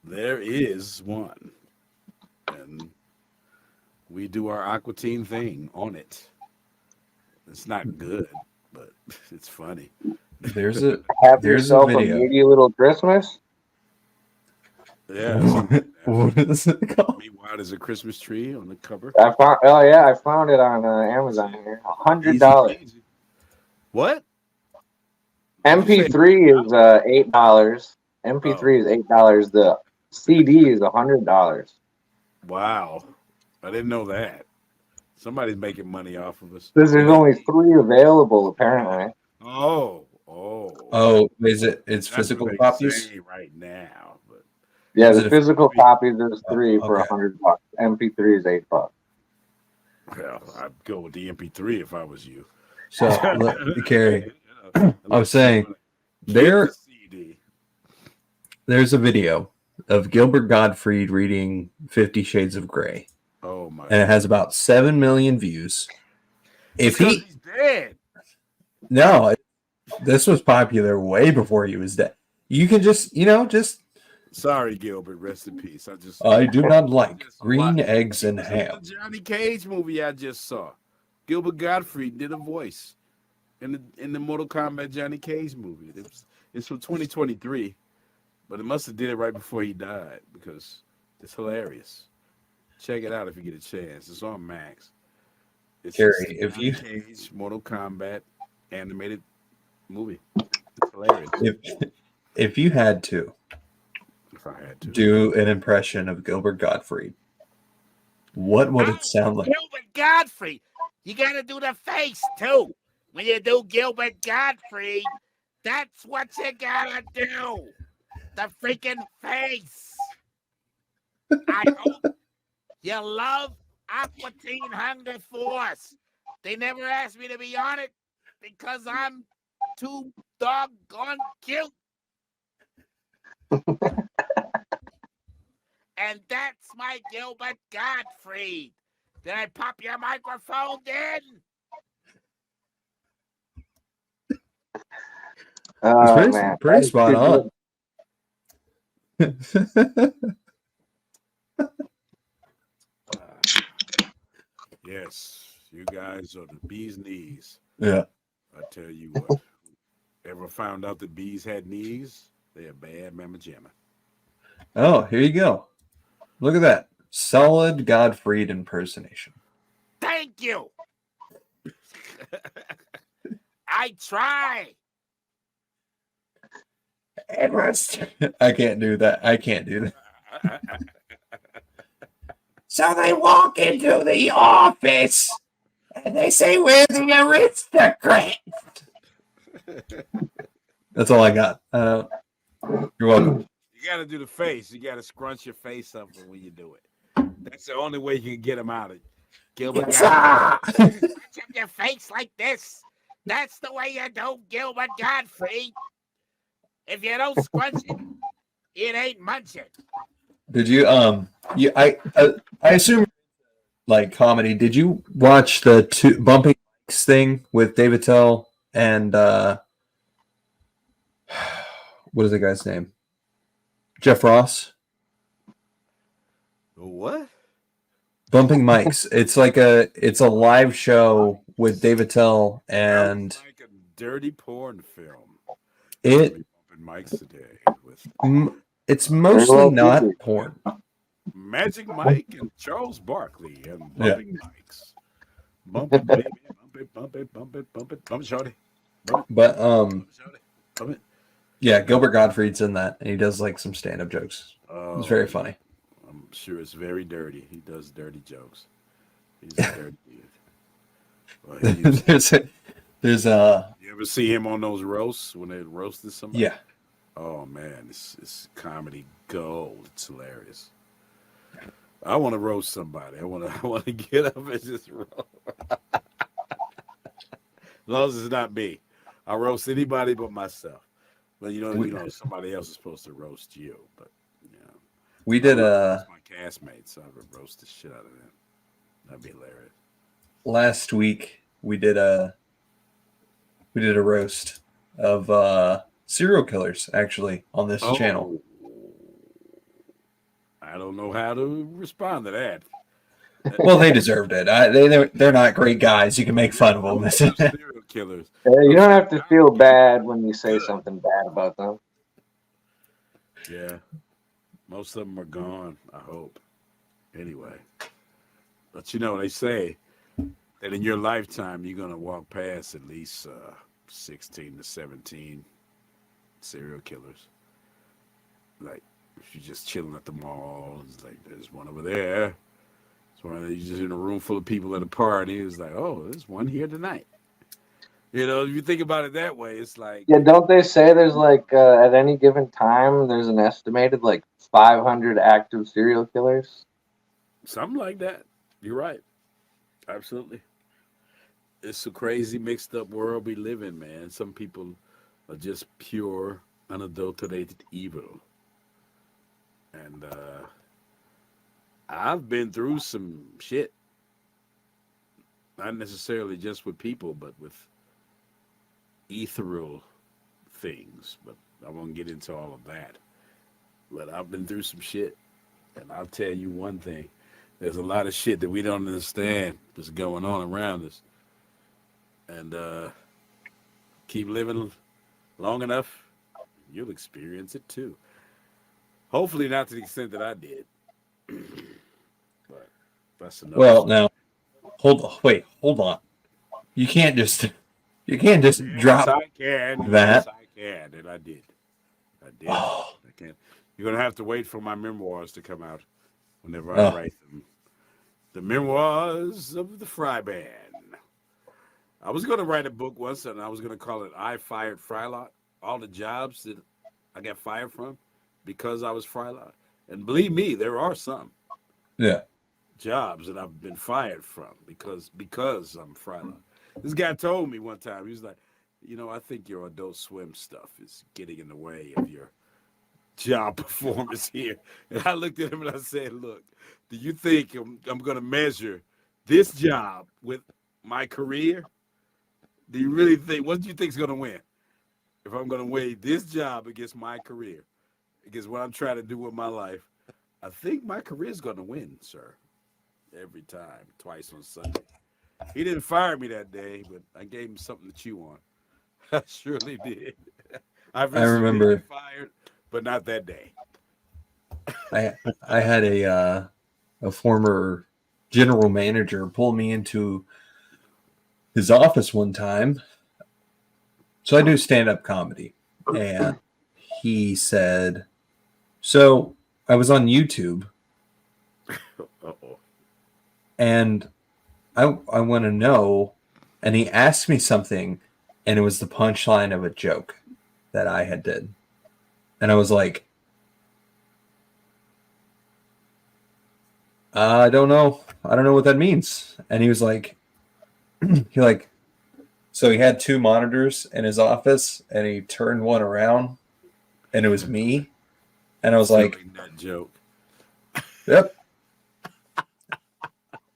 there is one, and we do our Aqua Teen thing on it. It's not good, but it's funny. There's a video. Meaty Little Christmas. Yeah. What is it called? Meanwhile, there's a Christmas tree on the cover. I found it on Amazon here. $100. What? MP3 is $8. MP3 is $8. The CD is $100. Wow, I didn't know that. Somebody's making money off of us. There's only 3 available apparently. Oh. Is it? It's That's physical what they copies say right now, but yeah, the physical copies is 3 for $100. MP3 is $8. Well, I'd go with the MP3 if I was you. So, Carey, I was saying there's a video of Gilbert Gottfried reading 50 Shades of Grey. Oh my! And it has about 7 million views. If he's dead. No, this was popular way before he was dead. You can just. Sorry, Gilbert. Rest in peace. I do not like green eggs and ham. The Johnny Cage movie I just saw. Gilbert Gottfried did a voice in the Mortal Kombat Johnny Cage movie. It's from 2023, but it must have did it right before he died because it's hilarious. Check it out if you get a chance. It's on Max. It's Carey, Johnny Cage Mortal Kombat animated movie. It's hilarious. If you had to. If I had to do an impression of Gilbert Gottfried, what would it sound like? Gilbert Gottfried. You got to do the face too. When you do Gilbert Gottfried, that's what you got to do. The freaking face. I hope you love Aqua Teen Hunger Force. They never asked me to be on it because I'm too doggone cute. And that's my Gilbert Gottfried. Did I pop your microphone in? It's pretty spot on. Yes, you guys are the bee's knees. Yeah. I tell you what. Ever found out that bees had knees? They're bad mamma jamma. Oh, here you go. Look at that. Solid Gottfried impersonation. Thank you. I try. it was. I can't do that. I can't do that. So they walk into the office and they say, "We're the aristocrats." That's all I got. You're welcome. You got to do the face. You got to scrunch your face up when you do it. That's the only way you can get them out of it. Gilbert Godfrey. Scrunch up your face like this. That's the way you do Gilbert Godfrey. If you don't scrunch it, it ain't munching. Did you I assume like comedy. Did you watch the bumping mics thing with David Tell and what is the guy's name? Jeff Ross? What? Bumping Mics. It's a live show with David Tell and Sounds like a dirty porn film. it Bumping mics today with it's mostly not porn. Magic Mike and Charles Barkley and Bumping Mics. Bump it, baby, bump it, bump it, bump it, bump it, bump it, shorty. But Bump it. yeah, Gilbert Gottfried's in that and he does like some stand-up jokes. It's very funny. I'm sure it's very dirty. He does dirty jokes. He's a dirty dude. Well, there's you ever see him on those roasts when they roasted somebody? yeah. Oh man, it's comedy gold. It's hilarious. I want to roast somebody. I want to get up and just roast. As long as it's not me, I'll roast anybody but myself. But you know, somebody else is supposed to roast you. But We did my castmates. I would roast the shit out of them. That'd be hilarious. Last week we did a roast of serial killers actually on this channel. I don't know how to respond to that. Well, they deserved it. They're not great guys. You can make fun of them. Serial killers. You don't have to feel bad when you say something bad about them. Yeah. Most of them are gone, I hope. Anyway. But they say that in your lifetime, you're going to walk past at least 16 to 17 serial killers. Like, if you're just chilling at the mall, it's like, there's one over there. You're just in a room full of people at a party. It's like, oh, there's one here tonight. If you think about it that way, it's like... Yeah, don't they say there's like, at any given time, there's an estimated like 500 active serial killers? Something like that. You're right. Absolutely. It's a crazy, mixed up world we live in, man. Some people are just pure, unadulterated evil. And I've been through some shit. Not necessarily just with people, but with ethereal things. But I won't get into all of that. But I've been through some shit. And I'll tell you one thing. There's a lot of shit that we don't understand that's going on around us. And keep living long enough, you'll experience it too. Hopefully not to the extent that I did. But that's enough. Well, now, hold on. You can't just drop I can. that. Yes, I can, and I did. I can't. You're gonna have to wait for my memoirs to come out whenever I write them. The Memoirs of the Fry Band. I was gonna write a book once, and I was gonna call it "I Fired Frylock." All the jobs that I got fired from because I was Frylock, and believe me, there are some. Yeah. Jobs that I've been fired from because I'm Frylock. This guy told me one time, he was like, I think your Adult Swim stuff is getting in the way of your job performance here. And I looked at him and I said, look, do you think I'm going to measure this job with my career? Do you really think, what do you think is going to win? If I'm going to weigh this job against my career, against what I'm trying to do with my life, I think my career is going to win, sir. Every time, twice on Sunday. He didn't fire me that day, but I gave him something to chew on. I surely did. I remember fired, but not that day. I had a former general manager pull me into his office one time. So I do stand-up comedy, and he said, so I was on YouTube Uh-oh. and I want to know, and he asked me something, and it was the punchline of a joke that I had did. And I was like, I don't know. I don't know what that means. And he was like, so he had two monitors in his office, and he turned one around, and it was me. And I was like, Silly nut joke. yep.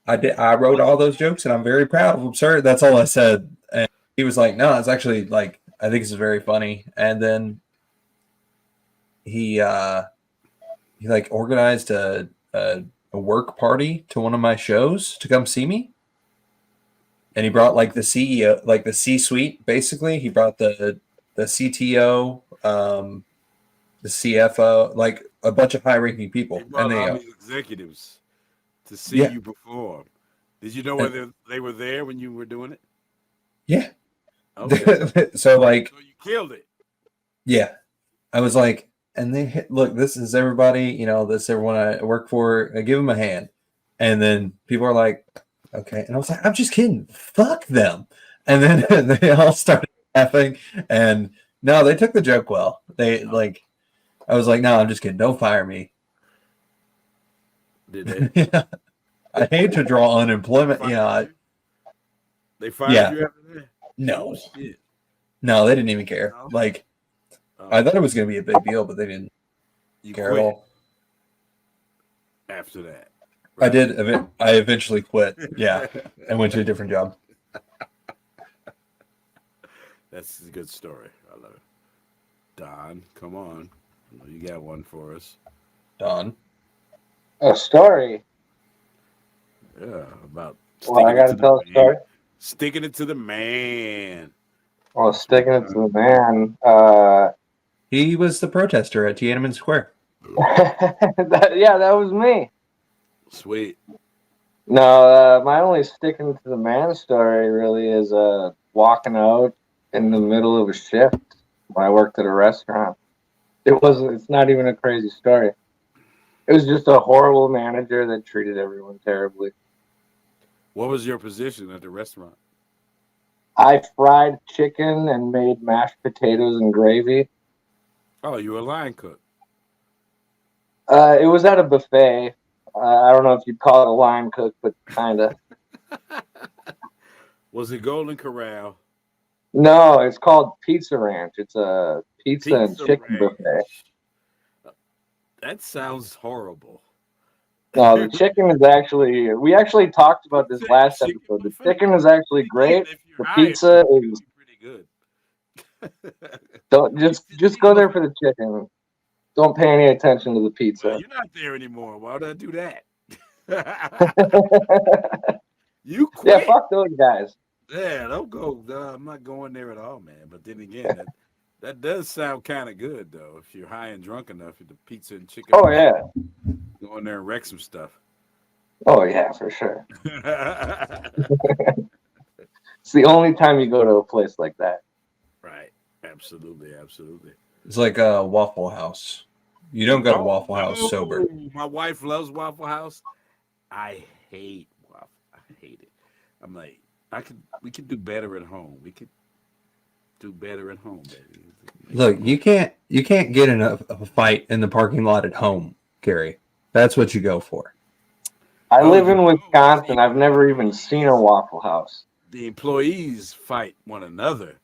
I wrote all those jokes, and I'm very proud of them, sir. That's all I said. And he was like, no, it's actually like, I think this is very funny. And then he like organized a work party to one of my shows to come see me. And he brought like the CEO, like the C-suite, basically. He brought the CTO, the CFO, like a bunch of high-ranking people. He brought And all they, these executives to see Yeah. you perform. Did you know whether they were there when you were doing it? yeah. Okay. So like, So you killed it. yeah, I was like, and they hit, look, this is everybody, you know, this is everyone I work for. I give them a hand. And then people are like, okay. And I was like, I'm just kidding. Fuck them. And then they all started laughing. And no, they took the joke well. They like, I was like, no, I'm just kidding. Don't fire me. Did they? Yeah. I hate to draw unemployment. Yeah. They fired Yeah. you after that? No. Oh, shit. No, they didn't even care. No? Like, Oh, I thought it was going to be a big deal, but they didn't you care at quit all. after that. I did. I eventually quit. Yeah. And went to a different job. That's a good story. I love it. Don, come on. I know you got one for us. Don. A story. Yeah, about Well, I it got to the tell a man. story. Sticking it to the man. Well, sticking it to the man. He was the protester at Tiananmen Square. that was me. Sweet. No, my only sticking to the man story really is walking out in the middle of a shift when I worked at a restaurant. It's not even a crazy story. It was just a horrible manager that treated everyone terribly. What was your position at the restaurant? I fried chicken and made mashed potatoes and gravy. Oh, you were a line cook. It was at a buffet. I don't know if you'd call it a line cook, but kind of. Was it Golden Corral? No, it's called Pizza Ranch. It's a pizza and chicken Ranch. buffet. That sounds horrible. No, the chicken is actually. We actually talked about this last Chicken episode. The buffet? chicken is actually great. If you're The hired, pizza it's is. pretty good. Don't just go there for the chicken. Don't pay any attention to the Well, pizza. you're not there anymore. Why would I do that? You quit. Yeah, fuck those guys. Yeah, don't go. I'm not going there at all, man. But then again, that does sound kind of good, though. If you're high and drunk enough, the pizza and chicken. Oh yeah. Go in there and wreck some stuff. Oh yeah, for sure. It's the only time you go to a place like that. Right. Absolutely. Absolutely. It's like a Waffle House. You don't go to Waffle House no. sober. My wife loves Waffle House. I hate Waffle. I hate it. I'm like, we could do better at home. We could do better at home, baby. Look, you can't get in a fight in the parking lot at home, Carey. That's what you go for. I live in Wisconsin. I've never even seen a Waffle House. The employees fight one another.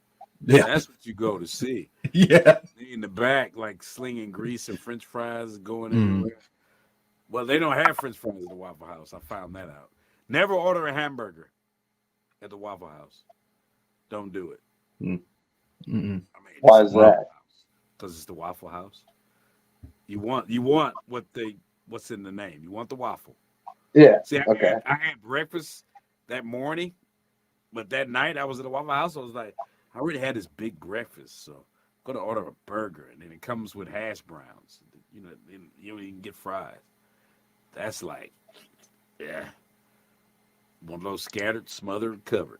Yeah. That's what you go to see. Yeah. In the back, like slinging grease and French fries going everywhere. Well, they don't have French fries at the Waffle House. I found that out. Never order a hamburger at the Waffle House. Don't do it. Mm-mm. I mean, Why is that? Because it's the Waffle House. You want what's in the name. You want the waffle. Yeah. See, Okay. I had breakfast that morning, but that night I was at the Waffle House. I was like, I already had this big breakfast, so I'm gonna order a burger, and then it comes with hash browns. You know, you don't even get fries. That's like, yeah, one of those scattered, smothered, covered.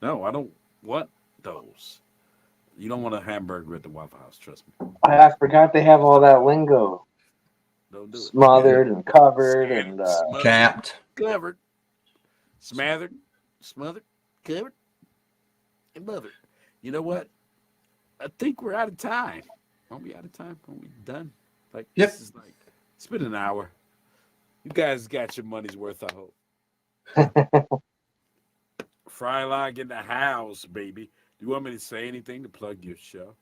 No, I don't want those. You don't want a hamburger at the Waffle House. Trust me. I forgot they have all that lingo. Don't do it. Smothered and covered and Smothered, Capped. covered, smothered, covered, and mothered. You know what? I think we're out of time. Aren't we out of time? Aren't we done? Like, Yep. This is like, it's been an hour. You guys got your money's worth, I hope. Frylock in the house, baby. Do you want me to say anything to plug your show?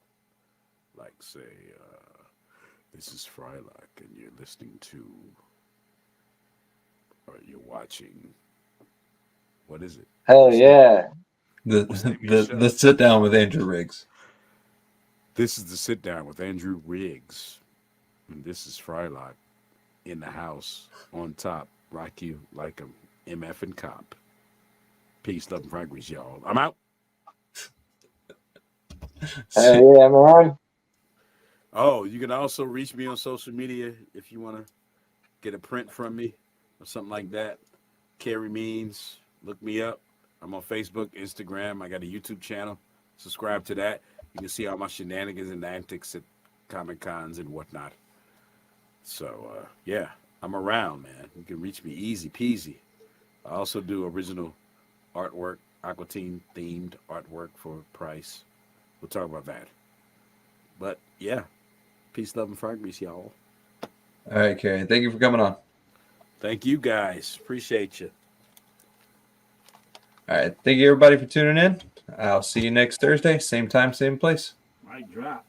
Like, say, this is Frylock, and you're listening to, or you're watching, what is it? hell yeah. The sit down with Andrew Riggs. This is the sit down with Andrew Riggs, and this is Frylock in the house on top. Rock you like a MF and cop. Peace, love, and fragrance, y'all. I'm out. Hell yeah, man. Oh, you can also reach me on social media if you want to get a print from me or something like that. Carey Means, look me up. I'm on Facebook, Instagram. I got a YouTube channel. Subscribe to that. You can see all my shenanigans and antics at Comic Cons and whatnot. So, yeah, I'm around, man. You can reach me easy peasy. I also do original artwork, AQUA Team themed artwork for a price. We'll talk about that. But, yeah, peace, love, and fragrance, y'all. All right, Carey. Thank you for coming on. Thank you, guys. Appreciate you. All right. Thank you, everybody, for tuning in. I'll see you next Thursday. Same time, same place. Mic drop.